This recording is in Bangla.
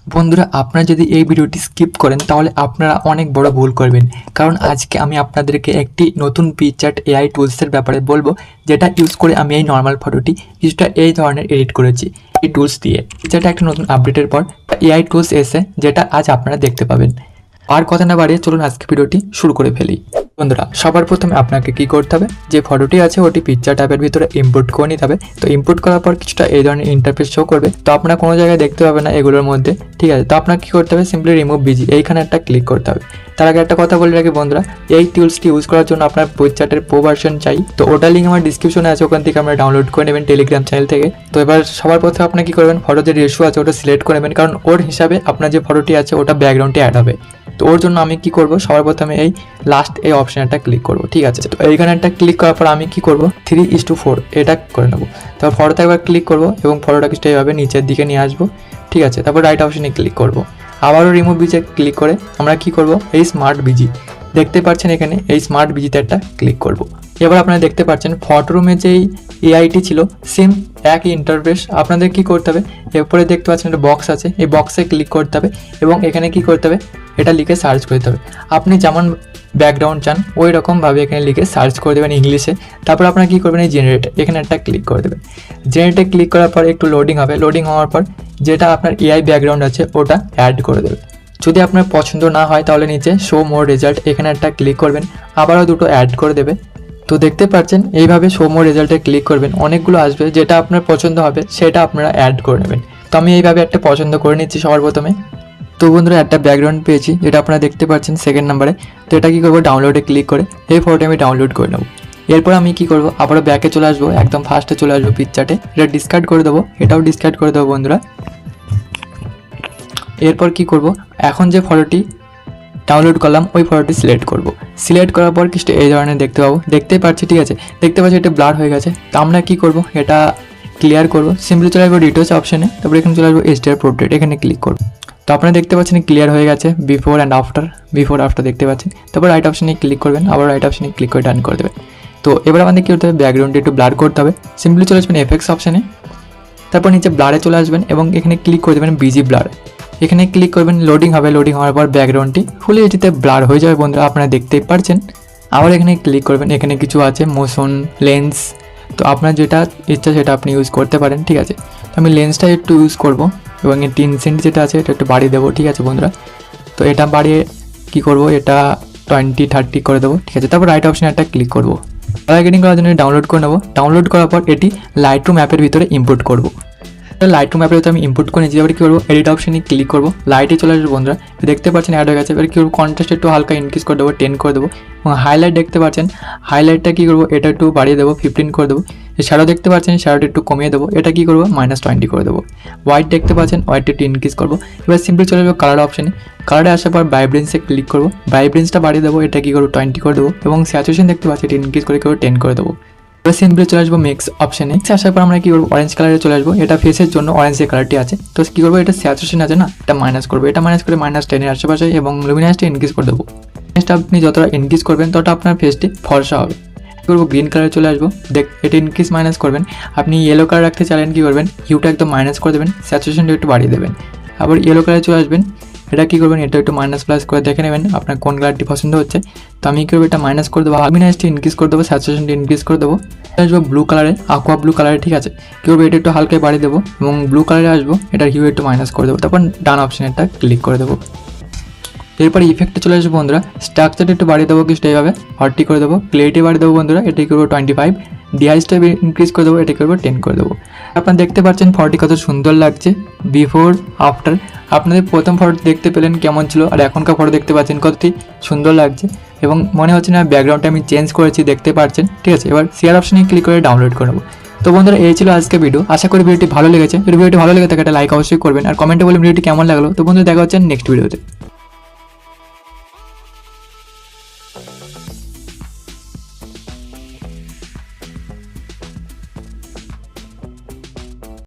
বন্ধুরা, আপনারা যদি এই ভিডিওটি স্কিপ করেন তাহলে আপনারা অনেক বড় ভুল করবেন। কারণ আজকে আমি আপনাদেরকে একটি নতুন পিকচার্ট এআই টুলসের ব্যাপারে বলবো, যেটা ইউজ করে আমি এই নর্মাল ফটোটি কিছুটা এই ধরনের এডিট করেছি এই টুলস দিয়ে। যেটা একটা নতুন আপডেটের পর এআই টুলস এসে, যেটা আজ আপনারা দেখতে পাবেন। আর কথা না বাড়িয়ে চলুন আজকে ভিডিওটি শুরু করে ফেলি। বন্ধুরা, সবার প্রথমে আপনাকে কি করতে হবে, যে ফটোটি আছে ওটি পিকচার ট্যাবের ভিতরে ইম্পোর্ট করে নিতে হবে। তো ইম্পোর্ট করার পর কিছুটা এই ধরনের ইন্টারফেস শো করবে। তো আপনারা কোনো জায়গায় দেখতে পাবেন না এগুলোর মধ্যে, ঠিক আছে। তো আপনাকে কি করতে হবে, সিম্পলি রিমুভ বিজি এইখানে একটা ক্লিক করতে হবে। তার আগে একটা কথা বলে রাখি বন্ধুরা, এই টুলসটি ইউজ করার জন্য আপনার পিকচার্টের প্রো ভার্সন চাই। তো ওটা লিঙ্ক আমার ডিসক্রিপশনে আছে, ওখান থেকে আপনারা ডাউনলোড করে নেবেন টেলিগ্রাম চ্যানেল থেকে। তো এবার সবার প্রথমে আপনি কি করবেন, ফটো যে রেশিও আছে ওটা সিলেক্ট করে নেবেন, কারণ ওর হিসাবে আপনার যে ফটোটি আছে ওটা ব্যাকগ্রাউন্ডে অ্যাড হবে। তো ওর জন্য আমি কি করব, সবার প্রথমে এই লাস্ট এই অপশানটা ক্লিক করব, ঠিক আছে। তো এইখানে একটা ক্লিক করার পর আমি কি করব, 3:4 এটা করে নেবো। তারপর ফটোতে একবার ক্লিক করব এবং ফটোটাকে এইভাবে নিচের দিকে নিয়ে আসবো, ঠিক আছে। তারপর রাইট অপশানে ক্লিক করব, আবারও রিমুভ বিজে ক্লিক করে আমরা কি করব, এই স্মার্ট বিজি দেখতে পাচ্ছেন এখানে, এই স্মার্ট বিজিতে একটা ক্লিক করব। এবার আপনারা দেখতে পাচ্ছেন ফটো রুমে যেই এআইটি ছিল সেম একই ইন্টারফেস। আপনাদের কি করতে হবে, এরপরে দেখতে পাচ্ছেন একটা বক্স আছে, এই বক্সে ক্লিক করতে হবে এবং এখানে কি করতে হবে, এটা লিখে সার্চ করতে হবে। আপনি যেমন ব্যাকগ্রাউন্ড চান ওই রকমভাবে এখানে লিখে সার্চ করে দেবেন ইংলিশে। তারপর আপনারা কী করবেন, এই জেনারেট এখানে একটা ক্লিক করে দেবেন। জেনারেটে ক্লিক করার পর একটু লোডিং হবে, লোডিং হওয়ার পর যেটা আপনার এআই ব্যাকগ্রাউন্ড আছে ওটা অ্যাড করে দেবে। যদি আপনার পছন্দ না হয় তাহলে নিচে শো মোর রেজাল্ট এখানে একটা ক্লিক করবেন, আবারও দুটো অ্যাড করে দেবে। তো দেখতে পাচ্ছেন এইভাবে শো মোর রেজাল্টে ক্লিক করবেন, অনেকগুলো আসবে, যেটা আপনার পছন্দ হবে সেটা আপনারা অ্যাড করে নেবেন। তো আমি এইভাবে একটা পছন্দ করে নিচ্ছি সবার প্রথমে। তো বন্ধুরা, একটা ব্যাকগ্রাউন্ড পেয়েছি যেটা আপনারা দেখতে পাচ্ছেন সেকেন্ড নাম্বারে। তো এটা কী করবো, ডাউনলোডে ক্লিক করে এই ফটোটা আমি ডাউনলোড করে নেবো। এরপর আমি কি করব, আবারও ব্যাকে চলে আসবো, একদম ফার্স্টে চলে আসবো পিকচার্টে, এটা ডিসকার্ড করে দেবো, এটাও ডিসকার্ড করে দেবো বন্ধুরা। এরপর কি করব, এখন যে ফটোটি ডাউনলোড করলাম ওই ফটোটি সিলেক্ট করব। সিলেক্ট করার পর কিছু এই ধরনের দেখতে পাবো, দেখতে পাচ্ছি, ঠিক আছে। দেখতে পাচ্ছি এটা ব্লার হয়ে গেছে। তো আমরা কী করব, এটা ক্লিয়ার করব, সিম্পলি চলে আসবো ডিটেলস অপশানে, তারপর এখানে চলে আসবো HDR পোর্ট্রেট, এখানে ক্লিক করব। তো আপনারা দেখতে পাচ্ছেন ক্লিয়ার হয়ে গেছে, before and after, before after দেখতে পাচ্ছেন। তারপর রাইট অপশানে ক্লিক করবেন, আবার রাইট অপশানে ক্লিক করে ডান করে দেবেন। তো এবার আমাদের কী করতে হবে, ব্যাকগ্রাউন্ডে একটু ব্লার করতে হবে, সিম্পলি চলে আসবেন এফেক্টস অপশানে, তারপর নিচে ব্লারে চলে আসবেন এবং এখানে ক্লিক করে দেবেন বিজি ব্লার, এখানে ক্লিক করবেন, লোডিং হবে, লোডিং হওয়ার পর ব্যাকগ্রাউন্ডটি ফুল এইচডিতে ব্লার হয়ে যাবে বন্ধুরা, আপনারা দেখতেই পারছেন। আবার এখানে ক্লিক করবেন, এখানে কিছু আছে মোশন, লেন্স, তো আপনার যেটা ইচ্ছা সেটা আপনি ইউজ করতে পারেন, ঠিক আছে। তো আমি লেন্সটা একটু ইউজ করব এবং এই টিনসেন্ট যেটা আছে এটা একটু বাড়িয়ে দেবো, ঠিক আছে বন্ধুরা। তো এটা বাড়িয়ে কি করব, এটা 20-30 করে দেবো, ঠিক আছে। তারপর রাইট অপশানে একটা ক্লিক করবো, এডিটিং করার জন্য ডাউনলোড করে নেবো। ডাউনলোড করার পর এটি লাইটরুম অ্যাপের ভিতরে ইম্পোর্ট করবো। লাইটরুম অ্যাপে আমি ইম্পোর্ট করে নিচ্ছি। এবার কী করবো, এডিট অপশানে ক্লিক করবো, লাইটে চলে আসবে বন্ধুরা, দেখতে পাচ্ছেন অ্যাড হয়ে গেছে। এবার কী করবো, কন্ট্রাস্ট একটু হালকা ইনক্রিজ করে দেবো, 10 করে দেবো। এবং হাইলাইট দেখতে পাচ্ছেন, হাইলাইটটা কী করবো, এটা একটু বাড়িয়ে দেবো, 15 করে দেবো। শ্যাডো দেখতে পাচ্ছেন, শ্যাডোটা একটু কমিয়ে দেবো, এটা কী করবো, -20 করে দেবো। হোয়াইট দেখতে পাচ্ছেন, হোয়াইট একটু ইনক্রিজ করবো। এবার সিম্পলি চলে যাবো কালার অপশানে, কালারে আসার পর ভাইব্রেন্সে ক্লিক করবো, ভাইব্রেন্সটা বাড়িয়ে দেবো, এটা কী করবো, 20 করে দেবো। এবং স্যাচুরেশন দেখতে পাচ্ছি, এটা ইনক্রিজ করে 10 করে দেবো। এবার সিম্পলি চলে আসবো মিক্স অপশানে, আসার পর আমরা কী করবো, অরেঞ্জ কালারে চলে আসবো, এটা ফেসের জন্য অরেঞ্জ যে কালারটি আছে। তো কী করবো, এটা স্যাচুরেশন আছে না, এটা মাইনাস করবো, এটা মাইনাস করে -10 আশেপাশে, এবং লুমিনাসটা ইনক্রিজ করে দেবো। নেক্সট আপনি যতটা ইনক্রিজ করবেন ততটা আপনার ফেসটি ফর্সা হবে। কী করবো, গ্রিন কালারে চলে আসবো, এটা ইনক্রিজ মাইনাস করবেন। আপনি ইয়েলো কালার রাখতে চাইলেন, কী করবেন, হিউটা একদম মাইনাস করে দেবেন, স্যাচুরেশনটা একটু বাড়িয়ে দেবেন। আবার ইয়েলো কালারে চলে আসবেন, এটা কী করবেন, এটা একটু মাইনাস প্লাস করে দেখে নেবেন আপনার কোন কালারটি পছন্দ হচ্ছে। তো আমি কী করবো, এটা মাইনাস করে দেবো, লুমিনাসটি ইনক্রিজ করে দেবো, স্যাচুরেশনটি ইনক্রিজ করে দেবো। আসবো ব্লু কালারে, আকুয়া ব্লু কালারে, ঠিক আছে। কী করবো, এটা একটু হালকায় বাড়িয়ে দেবো এবং ব্লু কালারে আসবো, এটার হিউ একটু মাইনাস করে দেবো। তারপর ডান অপশানে একটা ক্লিক করে দেবো। এরপর ইফেক্টে চলে আসবো বন্ধুরা, স্ট্রাকচারটা একটু বাড়িয়ে দেবো, কিছু এইভাবে 40 করে দেবো। ক্লিয়ারিটি বাড়িয়ে দেবো বন্ধুরা, এটাই করবো 25। ডিআইসটা ইনক্রিজ করে দেবো, এটাই করবো 10 করে দেবো। আপনারা দেখতে পাচ্ছেন ফটোটি কত সুন্দর লাগছে, বিফোর আফটার। আপনাদের প্রথম ফটো দেখতে পেলেন কেমন ছিল, আর এখনকার ফটো দেখতে পাচ্ছেন কতটি সুন্দর লাগছে, এবং মনে হচ্ছে না ব্যাকগ্রাউন্ডটা আমি চেঞ্জ করেছি, দেখতে পাচ্ছেন, ঠিক আছে। এবার শেয়ার অপশানে ক্লিক করে ডাউনলোড করে নেবো। তো বন্ধুরা, এই ছিল আজকে ভিডিও, আশা করি ভিডিওটি ভালো লেগেছে। যদি ভিডিওটি ভালো লেগে থাকে একটা লাইক অবশ্যই করবেন, আর কমেন্টে বলুন ভিডিওটি কেমন লাগলো। তো বন্ধুরা, দেখা হচ্ছে নেক্সট ভিডিওতে।